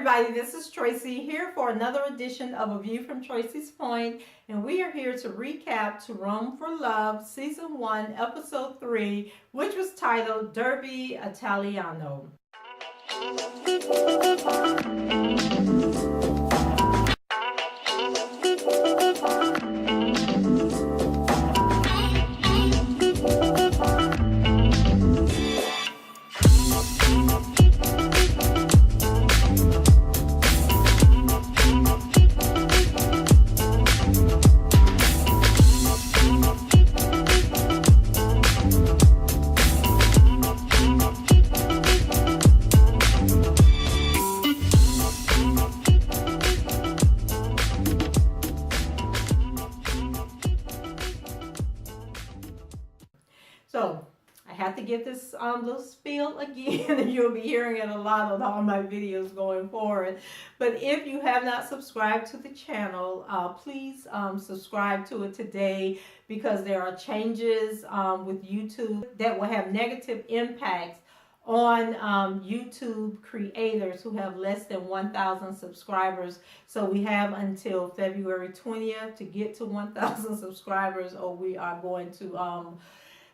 everybody, this is Tracy here for another edition of A View from Tracy's Point, and we are here to recap To Rome for Love, Season 1, Episode 3, which was titled Derby Italiano. So I have to get this little spiel again, and you'll be hearing it a lot on all my videos going forward. But if you have not subscribed to the channel, please subscribe to it today, because there are changes with YouTube that will have negative impacts on YouTube creators who have less than 1,000 subscribers. So we have until February 20th to get to 1,000 subscribers, or we are going to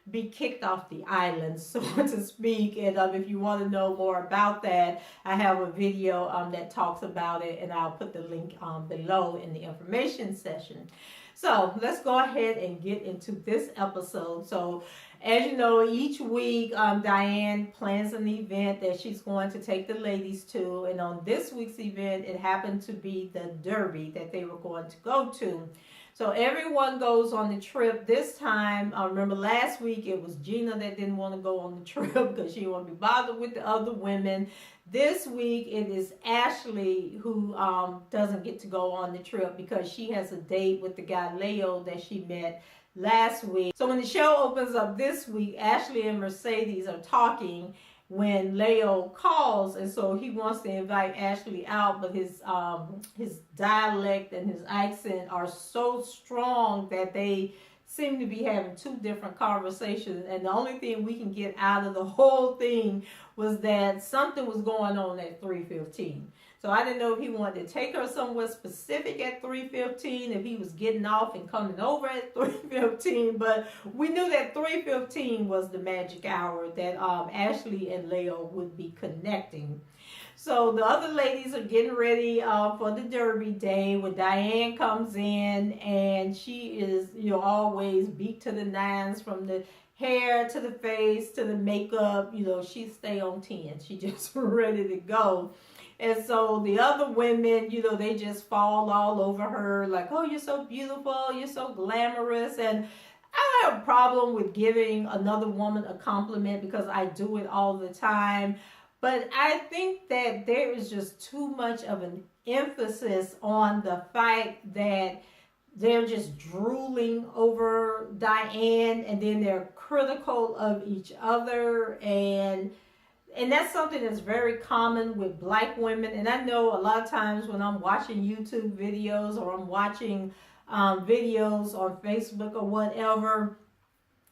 be kicked off the island, so to speak. And if you want to know more about that, I have a video that talks about it, and I'll put the link below in the information session. So let's go ahead and get into this episode. So as you know, each week Diane plans an event that she's going to take the ladies to, and on this week's event it happened to be the Derby that they were going to go to. So everyone goes on the trip this time. Remember last week it was Gina that didn't want to go on the trip because she didn't want to be bothered with the other women. This week it is Ashley who doesn't get to go on the trip because she has a date with the guy Leo that she met last week. So when the show opens up this week, Ashley and Mercedes are talking when Leo calls, and so he wants to invite Ashley out, but his dialect and his accent are so strong that they seem to be having two different conversations, and the only thing we can get out of the whole thing was that something was going on at 3:15. So I didn't know if he wanted to take her somewhere specific at 3:15, if he was getting off and coming over at 3:15, but we knew that 3:15 was the magic hour that Ashley and Leo would be connecting. So the other ladies are getting ready for the Derby day when Diane comes in, and she is, always beat to the nines, from the hair to the face to the makeup. She stay on 10. She just ready to go. And so the other women, they just fall all over her like, oh, you're so beautiful, you're so glamorous. And I don't have a problem with giving another woman a compliment because I do it all the time. But I think that there is just too much of an emphasis on the fact that they're just drooling over Diane, and then they're critical of each other, and that's something that's very common with Black women. And I know a lot of times when I'm watching YouTube videos, or I'm watching videos on Facebook or whatever,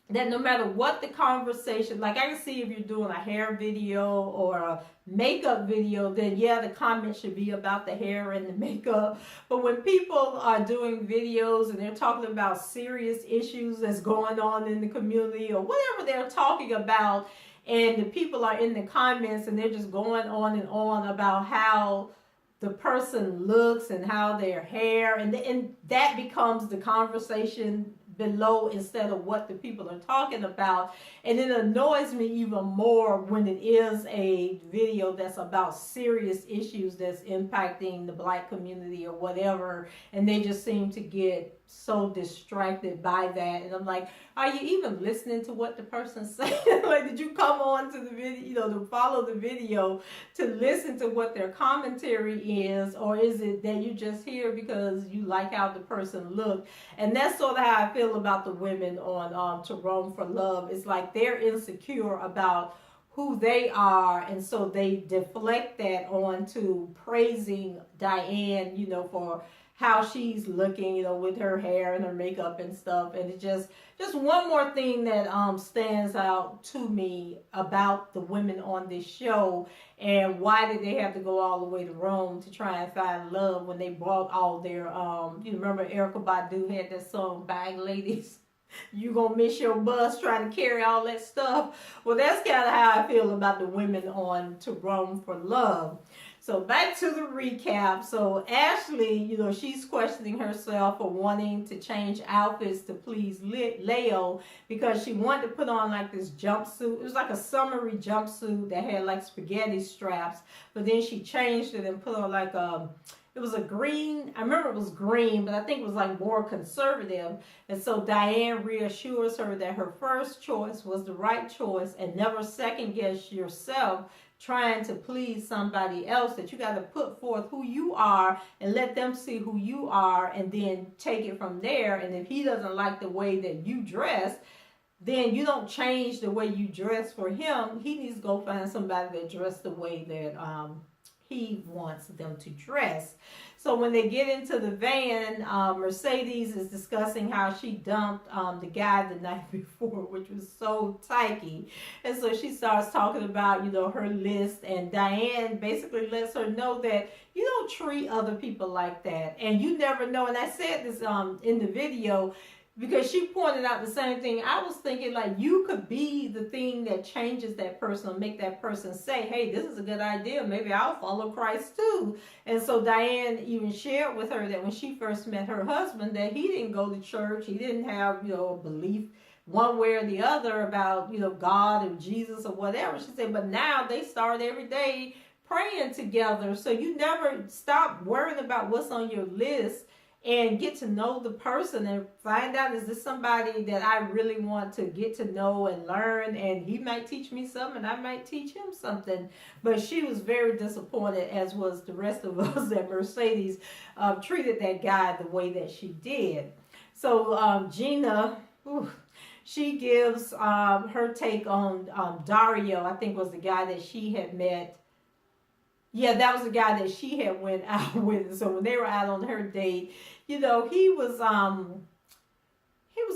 that no matter what the conversation, like I can see if you're doing a hair video or a makeup video, then yeah, the comment should be about the hair and the makeup. But when people are doing videos and they're talking about serious issues that's going on in the community, or whatever they're talking about, and the people are in the comments and they're just going on and on about how the person looks and how their hair, and that becomes the conversation below instead of what the people are talking about. And it annoys me even more when it is a video that's about serious issues that's impacting the Black community or whatever, and they just seem to get so distracted by that. And I'm like, are you even listening to what the person's saying? Like, did you come on to the video, to follow the video, to listen to what their commentary is, or is it that you just here because you like how the person looked? And that's sort of how I feel about the women on To Rome for Love. It's like they're insecure about who they are, and so they deflect that onto praising Diane, for how she's looking, you know, with her hair and her makeup and stuff. And it's just one more thing that stands out to me about the women on this show, and why did they have to go all the way to Rome to try and find love when they brought all their you remember Erykah Badu had that song Bag Ladies, you gonna miss your bus trying to carry all that stuff. Well, that's kind of how I feel about the women on To Rome for Love. So back to the recap. So Ashley, you know, she's questioning herself for wanting to change outfits to please Leo, because she wanted to put on like this jumpsuit. It was like a summery jumpsuit that had like spaghetti straps, but then she changed it and put on like it was a green, I remember it was green, but I think it was like more conservative. And so Diane reassures her that her first choice was the right choice, and never second guess yourself trying to please somebody else, that you got to put forth who you are and let them see who you are, and then take it from there. And if he doesn't like the way that you dress, then you don't change the way you dress for him. He needs to go find somebody that dress the way that he wants them to dress. So when they get into the van, Mercedes is discussing how she dumped the guy the night before, which was so tacky. And so she starts talking about, you know, her list, and Diane basically lets her know that you don't treat other people like that. And you never know, and I said this in the video, because she pointed out the same thing. I was thinking, like, you could be the thing that changes that person, or make that person say, hey, this is a good idea. Maybe I'll follow Christ too. And so Diane even shared with her that when she first met her husband, that he didn't go to church. He didn't have, you know, a belief one way or the other about, you know, God or Jesus or whatever. She said, but now they start every day praying together. So you never stop worrying about what's on your list, and get to know the person and find out, is this somebody that I really want to get to know and learn? And he might teach me something, and I might teach him something. But she was very disappointed, as was the rest of us, that Mercedes treated that guy the way that she did. So Gina, she gives her take on Dario, I think was the guy that she had met. Yeah, that was the guy that she had went out with. So when they were out on her date, you know, he was a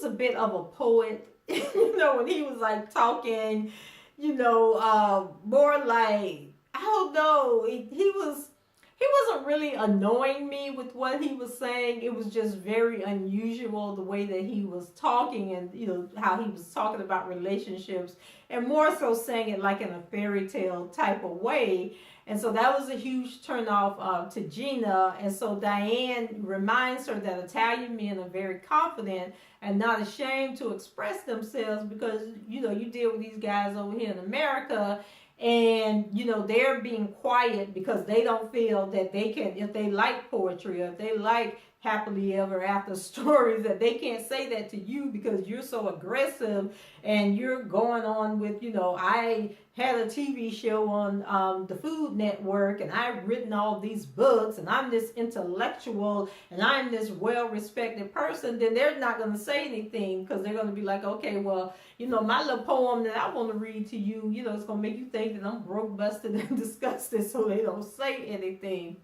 bit of a poet. You know, when he was like talking, you know, more like, I don't know, he wasn't really annoying me with what he was saying. It was just very unusual the way that he was talking, and, you know, how he was talking about relationships, and more so saying it like in a fairy tale type of way. And so that was a huge turnoff to Gina. And so Diane reminds her that Italian men are very confident and not ashamed to express themselves, because, you know, you deal with these guys over here in America, and, you know, they're being quiet because they don't feel that they can, if they like poetry, or if they like happily ever after stories, that they can't say that to you because you're so aggressive and you're going on with, you know, I had a TV show on the Food Network, and I've written all these books, and I'm this intellectual, and I'm this well-respected person. Then they're not going to say anything, because they're going to be like, okay, well, you know, my little poem that I want to read to you, you know, it's going to make you think that I'm broke, busted, and disgusted, so they don't say anything.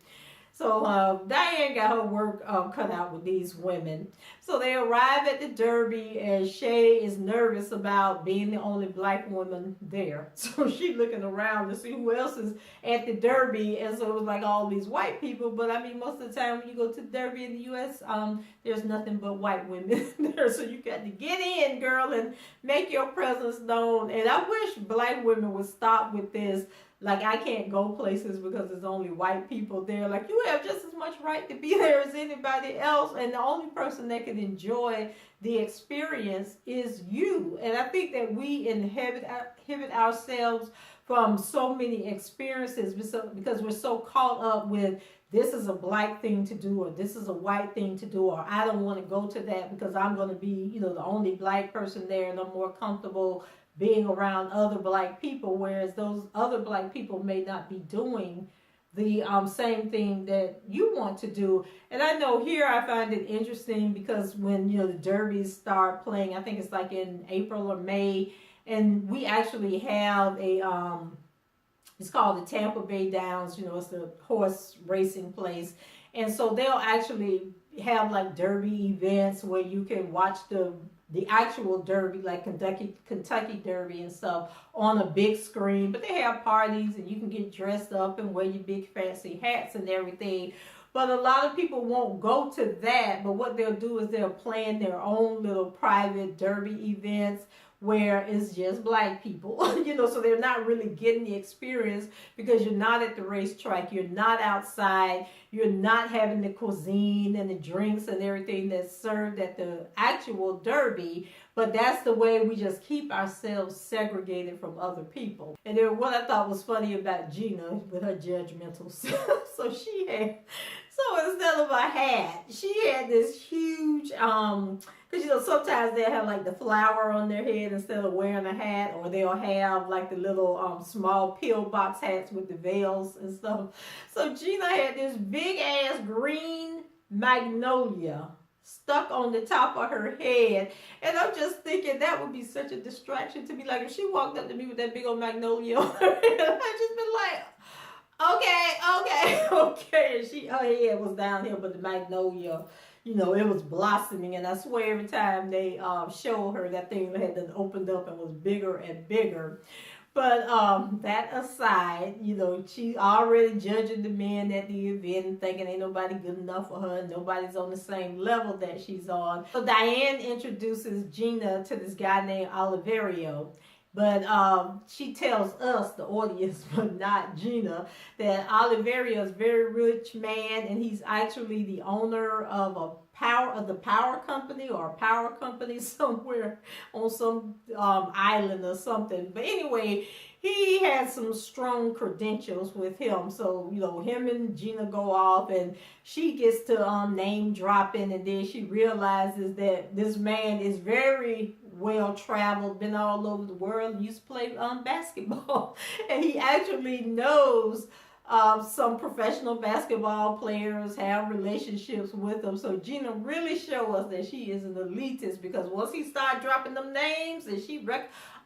So Diane got her work cut out with these women. So they arrive at the Derby, and Shay is nervous about being the only black woman there. So she's looking around to see who else is at the Derby, and so it was like all these white people. But I mean, most of the time when you go to the Derby in the U.S., there's nothing but white women there. So you got to get in, girl, and make your presence known. And I wish black women would stop with this. Like, I can't go places because there's only white people there. Like, you have just as much right to be there as anybody else. And the only person that can enjoy the experience is you. And I think that we inhibit ourselves from so many experiences because we're so caught up with, this is a black thing to do, or this is a white thing to do, or I don't want to go to that because I'm going to be, you know, the only black person there, and I'm more comfortable being around other black people, whereas those other black people may not be doing the same thing that you want to do. And I know here I find it interesting because when, you know, the derbies start playing, I think it's like in April or May, and we actually have a it's called the Tampa Bay Downs, you know, it's the horse racing place. And so they'll actually have like derby events where you can watch the actual derby, like Kentucky Derby and stuff, on a big screen. But they have parties and you can get dressed up and wear your big fancy hats and everything. But a lot of people won't go to that. But what they'll do is they'll plan their own little private derby events where it's just black people, so they're not really getting the experience because you're not at the racetrack, you're not outside, you're not having the cuisine and the drinks and everything that's served at the actual derby. But that's the way we just keep ourselves segregated from other people. And then what I thought was funny about Gina with her judgmental self, so instead of a hat, she had this huge, because sometimes they have like the flower on their head instead of wearing a hat, or they'll have like the little small pillbox hats with the veils and stuff. So Gina had this big ass green magnolia stuck on the top of her head, and I'm just thinking that would be such a distraction to me. Like if she walked up to me with that big old magnolia on her head, I'd just been like, okay. And her head was down here, but the magnolia, it was blossoming. And I swear every time they showed her, that thing had been opened up and was bigger and bigger. But that aside, she already judging the men at the event and thinking ain't nobody good enough for her and nobody's on the same level that she's on. So Diane introduces Gina to this guy named Oliverio. But she tells us, the audience, but not Gina, that Oliverio is a very rich man, and he's actually the owner of the power company or a power company somewhere on some island or something. But anyway, he has some strong credentials with him. So, him and Gina go off, and she gets to name dropping, and then she realizes that this man is very well traveled, been all over the world, used to play basketball, and he actually knows some professional basketball players, have relationships with them. So Gina really shows us that she is an elitist, because once he started dropping them names and she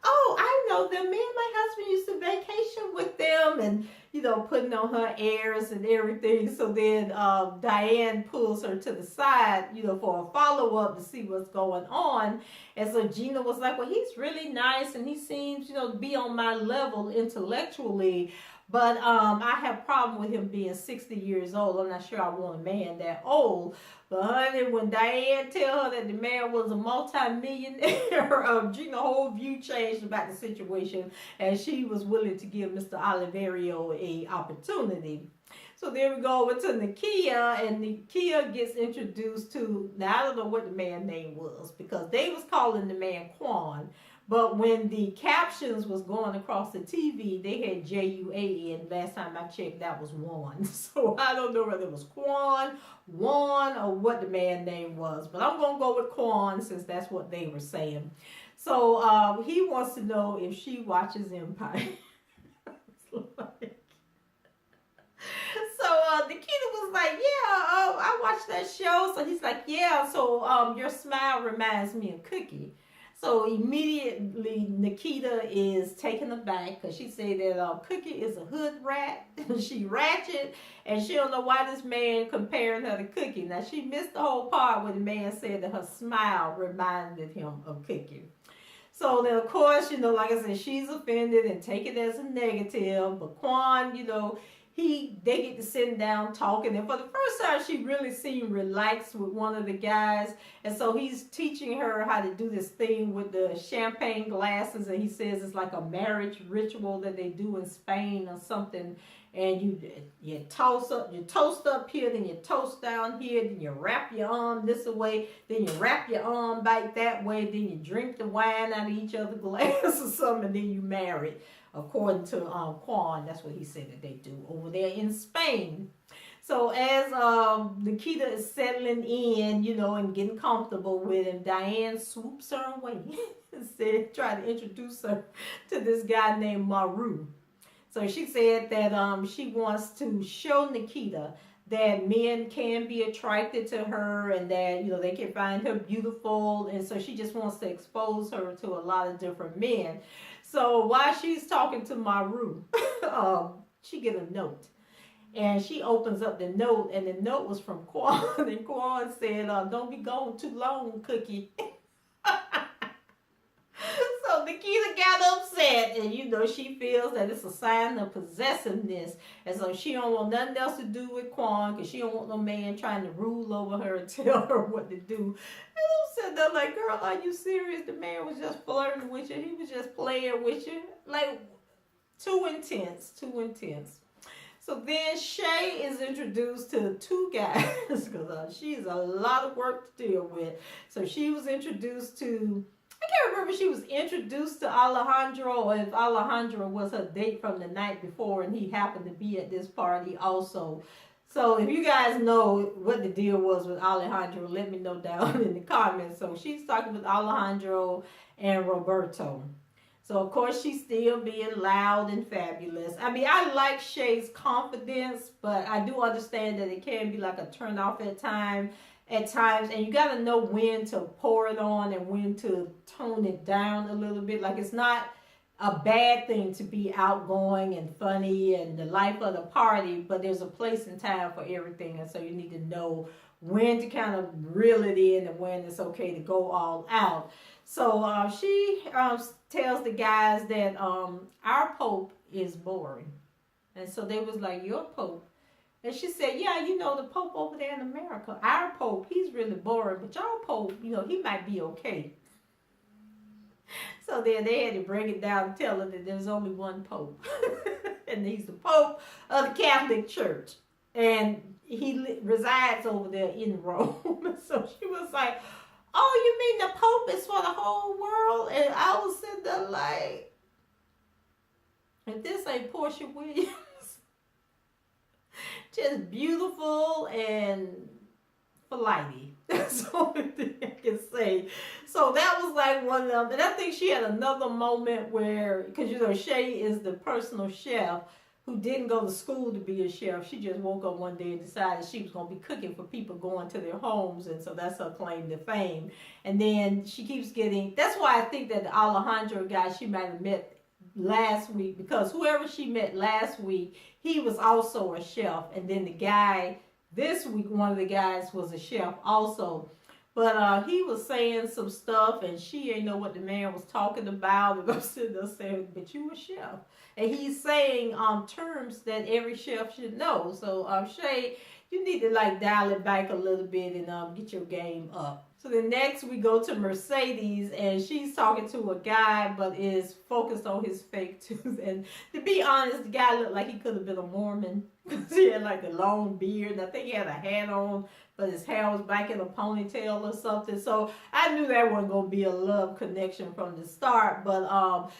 oh, I know them, me and my husband used to vacation with them, and putting on her airs and everything. So then Diane pulls her to the side, for a follow-up to see what's going on. And so Gina was like, well, he's really nice and he seems, to be on my level intellectually. But I have a problem with him being 60 years old. I'm not sure I want a man that old. But honey, when Diane tell her that the man was a multi-millionaire, Gina's whole view changed about the situation, and she was willing to give Mr. Oliverio a opportunity. So there we go over to Nakia, and Nakia gets introduced to, now I don't know what the man's name was, because they was calling the man Quan. But when the captions was going across the TV, they had J-U-A-N. Last time I checked, that was Juan. So I don't know whether it was Quan, Juan, or what the man's name was. But I'm going to go with Quan since that's what they were saying. So he wants to know if she watches Empire. So Nikita was like, yeah, I watched that show. So he's like, yeah, so your smile reminds me of Cookie. So immediately Nikita is taken aback because she said that Cookie is a hood rat. She ratchet, and she don't know why this man comparing her to Cookie. Now she missed the whole part where the man said that her smile reminded him of Cookie. So then of course, like I said, she's offended and take it as a negative. But Quan, they get to sitting down talking, and for the first time she really seemed relaxed with one of the guys, and so he's teaching her how to do this thing with the champagne glasses, and he says it's like a marriage ritual that they do in Spain or something, and you toast up here, then you toast down here, then you wrap your arm this way, then you wrap your arm back that way, then you drink the wine out of each other's glass or something, and then you marry. According to Quan, that's what he said that they do over there in Spain. So as Nikita is settling in, and getting comfortable with him, Diane swoops her away and try to introduce her to this guy named Maru. So she said that she wants to show Nikita that men can be attracted to her, and that they can find her beautiful, and so she just wants to expose her to a lot of different men. So while she's talking to Maru, she get a note, And she opens up the note, and the note was from Quan. And Quan said, don't be gone too long, Cookie. So Nikita got upset, and she feels that it's a sign of possessiveness, and so she don't want nothing else to do with Quan, because she don't want no man trying to rule over her and tell her what to do. And I'm sitting there like, girl, are you serious? The man was just flirting with you. He was just playing with you. Like, too intense, too intense. So then Shay is introduced to two guys, because she's a lot of work to deal with. So she was introduced to, I can't remember if she was introduced to Alejandro, or if Alejandro was her date from the night before and he happened to be at this party also. So if you guys know what the deal was with Alejandro, let me know down in the comments. So she's talking with Alejandro and Roberto. So of course she's still being loud and fabulous. I mean, I like Shay's confidence, but I do understand that it can be like a turn off at times, and you got to know when to pour it on and when to tone it down a little bit. Like, it's not a bad thing to be outgoing and funny and the life of the party, but there's a place and time for everything, and so you need to know when to kind of reel it in and when it's okay to go all out. So she tells the guys that our Pope is boring, and so they was like, your Pope? And she said, yeah, the Pope over there in America, our Pope, he's really boring, but y'all Pope, he might be okay. So then they had to break it down and tell her that there's only one Pope. And he's the Pope of the Catholic Church. And he resides over there in Rome. So she was like, oh, you mean the Pope is for the whole world? And I was sitting there like, if this ain't Portia Williams, just beautiful and flighty. That's the only thing I can say. So that was like one of them. And I think she had another moment where, because Shay is the personal chef who didn't go to school to be a chef. She just woke up one day and decided she was going to be cooking for people going to their homes. And so that's her claim to fame. And then she keeps getting, that's why I think that the Alejandro guy she might have met last week, because whoever she met last week, he was also a chef. And then the guy this week, one of the guys was a chef also. But he was saying some stuff, and she ain't know what the man was talking about. And I'm sitting there saying, but you a chef. And he's saying terms that every chef should know. So Shay, you need to like dial it back a little bit and get your game up. So then next we go to Mercedes, and she's talking to a guy, but is focused on his fake tooth. And to be honest, the guy looked like he could have been a Mormon, because he had like a long beard, and I think he had a hat on, but his hair was back in a ponytail or something. So I knew that wasn't going to be a love connection from the start. But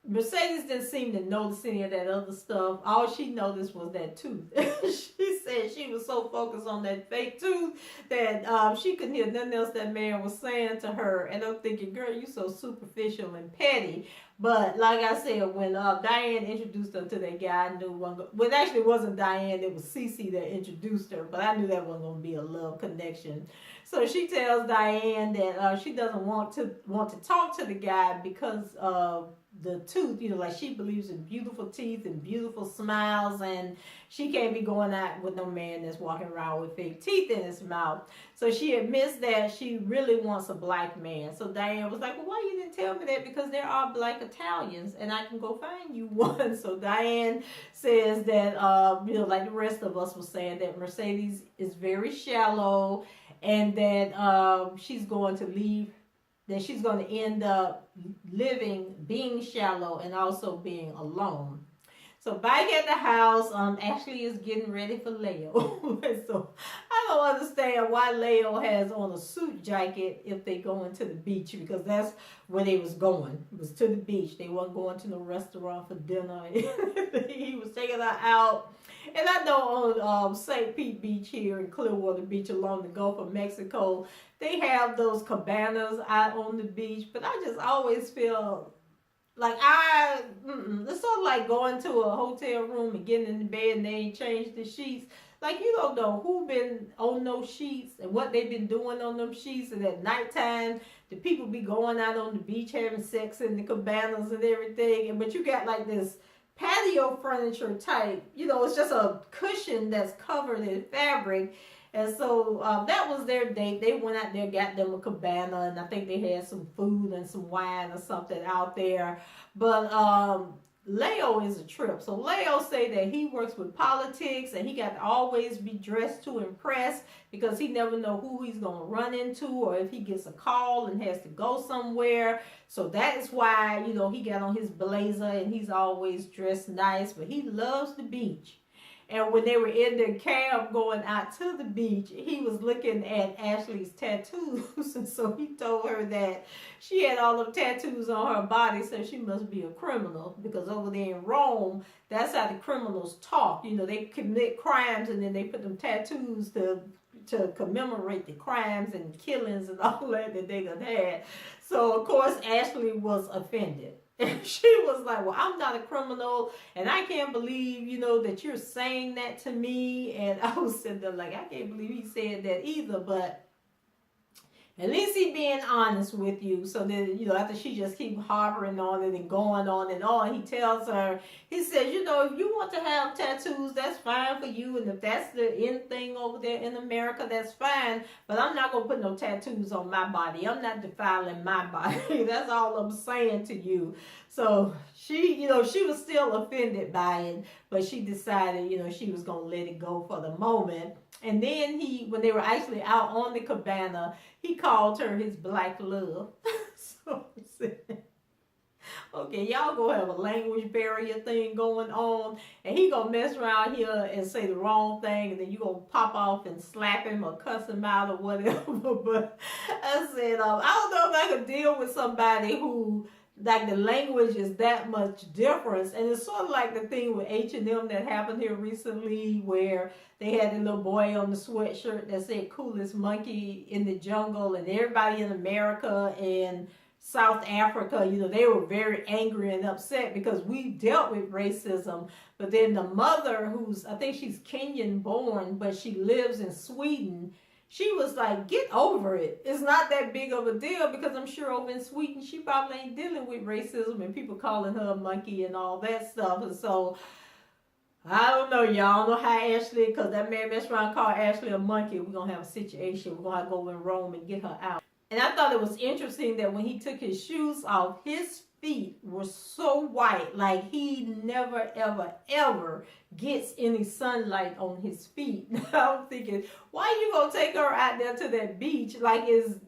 Mercedes didn't seem to notice any of that other stuff. All she noticed was that tooth. She said she was so focused on that fake tooth that she couldn't hear nothing else that man was saying to her. And I'm thinking, girl, you so superficial and petty. But like I said, when Diane introduced her to that guy, I knew one. Well, it actually wasn't Diane; it was Cece that introduced her. But I knew that wasn't going to be a love connection. So she tells Diane that she doesn't want to talk to the guy because of the tooth. Like she believes in beautiful teeth and beautiful smiles, and she can't be going out with no man that's walking around with fake teeth in his mouth. So she admits that she really wants a black man. So Diane was like, well, why you didn't tell me that? Because there are black Italians, and I can go find you one. So Diane says that, like the rest of us was saying, that Mercedes is very shallow, and that she's going to leave, that she's going to end up being shallow and also being alone. So back at the house, Ashley is getting ready for Leo. So I don't understand why Leo has on a suit jacket if they going to the beach, because that's where they was going. It was to the beach. They weren't going to no restaurant for dinner. He was taking her out. And I know on St. Pete Beach here and Clearwater Beach along the Gulf of Mexico, they have those cabanas out on the beach. But I just always feel like it's sort of like going to a hotel room and getting in the bed and they ain't changed the sheets. Like, you don't know who been on those sheets and what they've been doing on them sheets. And at nighttime, the people be going out on the beach having sex in the cabanas and everything. But you got like this patio furniture type. You know, it's just a cushion that's covered in fabric. And so that was their date. They went out there, got them a cabana, and I think they had some food and some wine or something out there. But Leo is a trip. So Leo say that he works with politics and he got to always be dressed to impress because he never know who he's going to run into or if he gets a call and has to go somewhere. So that is why, you know, he got on his blazer and he's always dressed nice, but he loves the beach. And when they were in their cab going out to the beach, he was looking at Ashley's tattoos. And so he told her that she had all of tattoos on her body, so she must be a criminal. Because over there in Rome, that's how the criminals talk. You know, they commit crimes and then they put them tattoos to commemorate the crimes and killings and all that they done had. So, of course, Ashley was offended. And she was like, well, I'm not a criminal, and I can't believe, you know, that you're saying that to me. And I was sitting there like, I can't believe he said that either, but at least he being honest with you. So then, you know, after she just keep harboring on it and going on and on, he tells her, he says, you know, if you want to have tattoos, that's fine for you. And if that's the in thing over there in America, that's fine. But I'm not going to put no tattoos on my body. I'm not defiling my body. That's all I'm saying to you. So she, you know, she was still offended by it, but she decided, you know, she was going to let it go for the moment. And then when they were actually out on the cabana, he called her his black love. So he said, okay, y'all gonna have a language barrier thing going on, and he gonna mess around here and say the wrong thing, and then you gonna pop off and slap him or cuss him out or whatever. But I said, I don't know if I could deal with somebody who, like, the language is that much difference. And it's sort of like the thing with H&M that happened here recently where they had a little boy on the sweatshirt that said coolest monkey in the jungle, and everybody in America and South Africa, you know, they were very angry and upset because we dealt with racism. But then the mother, who's, I think she's Kenyan born, but she lives in Sweden, she was like, get over it. It's not that big of a deal, because I'm sure over in Sweden, she probably ain't dealing with racism and people calling her a monkey and all that stuff. And so, I don't know, y'all. I don't know how Ashley, because that man messed around and called Ashley a monkey. We're going to have a situation. We're going to have to go in Rome and get her out. And I thought it was interesting that when he took his shoes off, his feet were so white. Like, he never, ever, ever gets any sunlight on his feet. I'm thinking, why are you going to take her out there to that beach? Like, is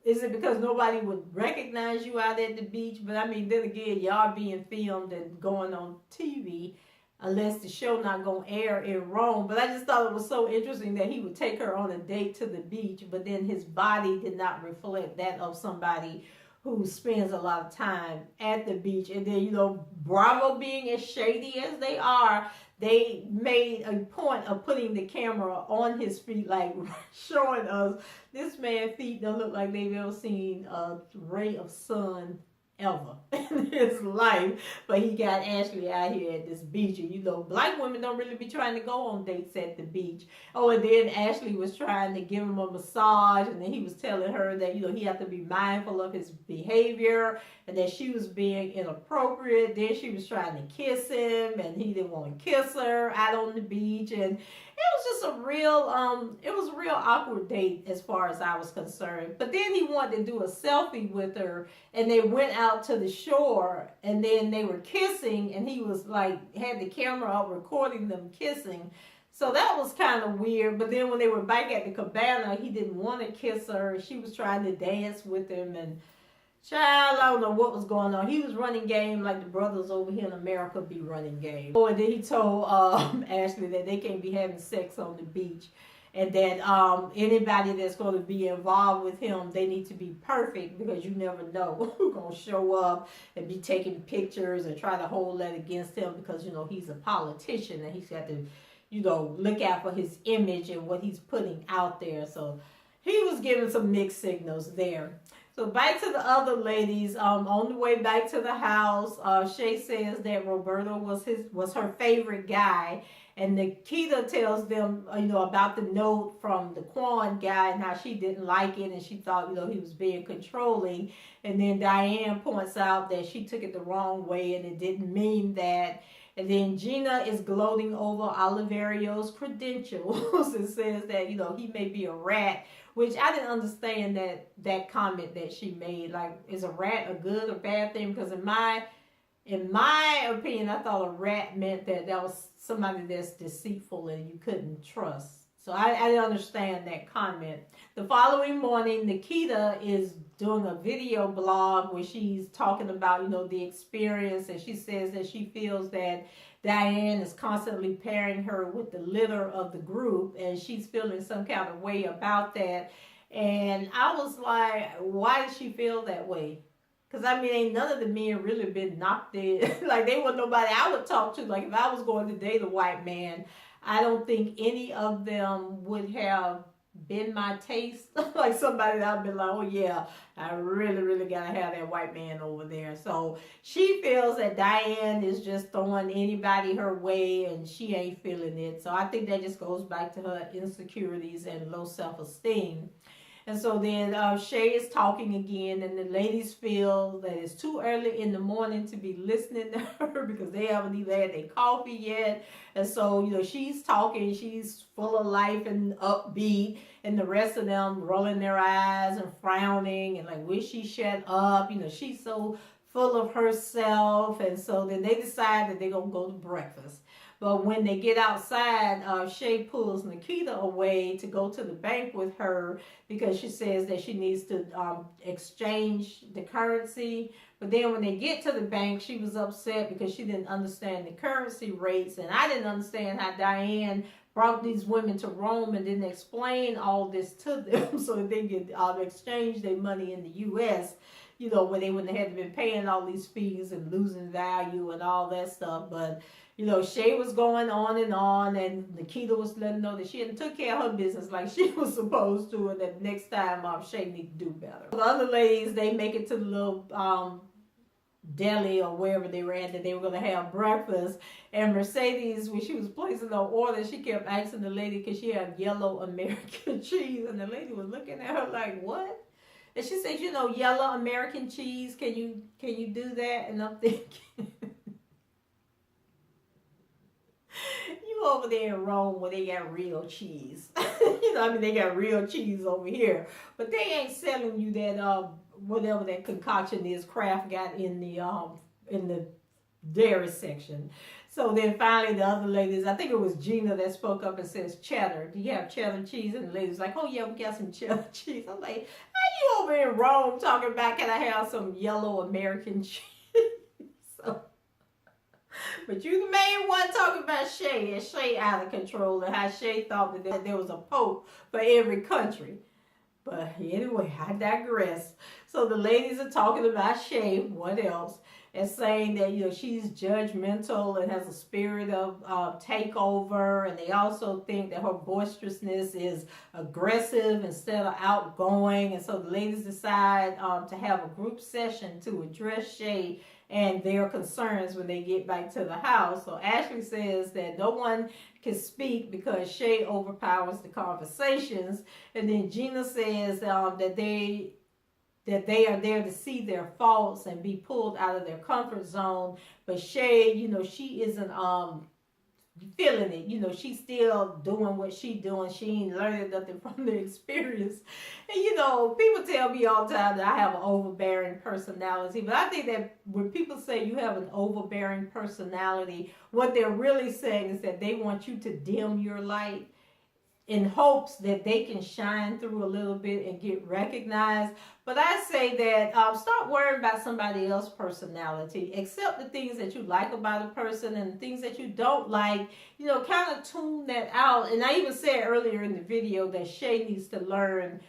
it because nobody would recognize you out at the beach? But I mean, then again, y'all being filmed and going on TV, unless the show not going to air in Rome. But I just thought it was so interesting that he would take her on a date to the beach, but then his body did not reflect that of somebody who spends a lot of time at the beach. And then, you know, Bravo being as shady as they are, they made a point of putting the camera on his feet, like showing us this man's feet don't look like they've ever seen a ray of sun ever in his life. But he got Ashley out here at this beach, and you know, black women don't really be trying to go on dates at the beach. Oh, and then Ashley was trying to give him a massage, and then he was telling her that, you know, he had to be mindful of his behavior and that she was being inappropriate. Then she was trying to kiss him, and he didn't want to kiss her out on the beach. And it was just a real, it was a real awkward date as far as I was concerned. But then he wanted to do a selfie with her, and they went out to the shore, and then they were kissing, and he was like, had the camera up recording them kissing. So that was kind of weird. But then when they were back at the cabana, he didn't want to kiss her. She was trying to dance with him, and child, I don't know what was going on. He was running game like the brothers over here in America be running game. Oh, and then he told Ashley that they can't be having sex on the beach, and that anybody that's going to be involved with him, they need to be perfect, because you never know who's going to show up and be taking pictures and try to hold that against him, because, you know, he's a politician and he's got to, you know, look out for his image and what he's putting out there. So he was giving some mixed signals there. So back to the other ladies. On the way back to the house, Shay says that Roberto was her favorite guy, and Nikita tells them, you know, about the note from the Quan guy and how she didn't like it, and she thought, you know, he was being controlling. And then Diane points out that she took it the wrong way and it didn't mean that. And then Gina is gloating over Oliverio's credentials and says that, he may be a rat, which I didn't understand that comment that she made. Like, is a rat a good or bad thing? Because in my opinion, I thought a rat meant that was somebody that's deceitful and you couldn't trust. So I didn't understand that comment. The following morning, Nikita is doing a video blog where she's talking about, the experience, and she says that she feels that Diane is constantly pairing her with the litter of the group, and she's feeling some kind of way about that. And I was like, why does she feel that way? Because, ain't none of the men really been knocked dead. Like, they weren't nobody I would talk to. Like, if I was going to date a white man, I don't think any of them would have been my taste. Like, somebody that I'd be like, oh, yeah, I really, really got to have that white man over there. So, she feels that Diane is just throwing anybody her way, and she ain't feeling it. So, I think that just goes back to her insecurities and low self-esteem. And so then Shay is talking again, and the ladies feel that it's too early in the morning to be listening to her because they haven't even had their coffee yet. And so, she's talking, she's full of life and upbeat, and the rest of them rolling their eyes and frowning and like, wish she shut up. She's so full of herself. And so then they decide that they're going to go to breakfast. But when they get outside, Shay pulls Nikita away to go to the bank with her because she says that she needs to exchange the currency. But then when they get to the bank, she was upset because she didn't understand the currency rates. And I didn't understand how Diane brought these women to Rome and didn't explain all this to them so that they could exchange their money in the U.S., where they wouldn't have been paying all these fees and losing value and all that stuff. But Shay was going on, and Nikita was letting know that she hadn't took care of her business like she was supposed to, and that next time Shay need to do better. The other ladies, they make it to the little deli or wherever they were at, that they were going to have breakfast. And Mercedes, when she was placing her order, she kept asking the lady, could she have yellow American cheese? And the lady was looking at her like, what? And she said, yellow American cheese, can you do that? And I'm thinking, you over there in Rome where they got real cheese. They got real cheese over here. But they ain't selling you that, whatever that concoction is Kraft got in the dairy section. So then finally the other ladies, I think it was Gina that spoke up and says, cheddar. Do you have cheddar cheese? And the ladies like, oh yeah, we got some cheddar cheese. I'm like, how you over in Rome talking about, can I have some yellow American cheese? But you the main one talking about Shay, and Shay out of control, and how Shay thought that there was a pope for every country. But anyway, I digress. So the ladies are talking about Shay, what else? And saying that, she's judgmental and has a spirit of takeover. And they also think that her boisterousness is aggressive instead of outgoing. And so the ladies decide to have a group session to address Shay and their concerns when they get back to the house. So Ashley says that no one can speak because Shay overpowers the conversations. And then Gina says that they are there to see their faults and be pulled out of their comfort zone. But Shay, she isn't feeling it. She's still doing what she's doing. She ain't learning nothing from the experience. And people tell me all the time that I have an overbearing personality. But I think that when people say you have an overbearing personality, what they're really saying is that they want you to dim your light in hopes that they can shine through a little bit and get recognized. But I say that stop worrying about somebody else's personality. Accept the things that you like about a person and the things that you don't like. Kind of tune that out. And I even said earlier in the video that Shay needs to learn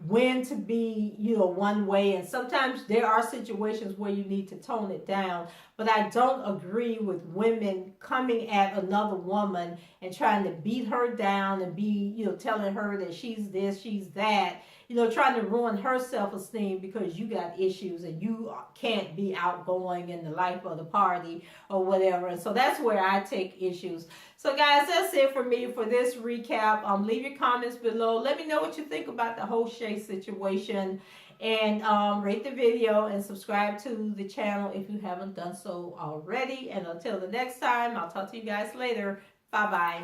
when to be, one way. And sometimes there are situations where you need to tone it down. But I don't agree with women coming at another woman and trying to beat her down and be, telling her that she's this, she's that. Trying to ruin her self-esteem because you got issues and you can't be outgoing in the life of the party or whatever. And so that's where I take issues. So guys, that's it for me for this recap. Leave your comments below. Let me know what you think about the whole Shay situation. And rate the video and subscribe to the channel if you haven't done so already. And until the next time, I'll talk to you guys later. Bye-bye.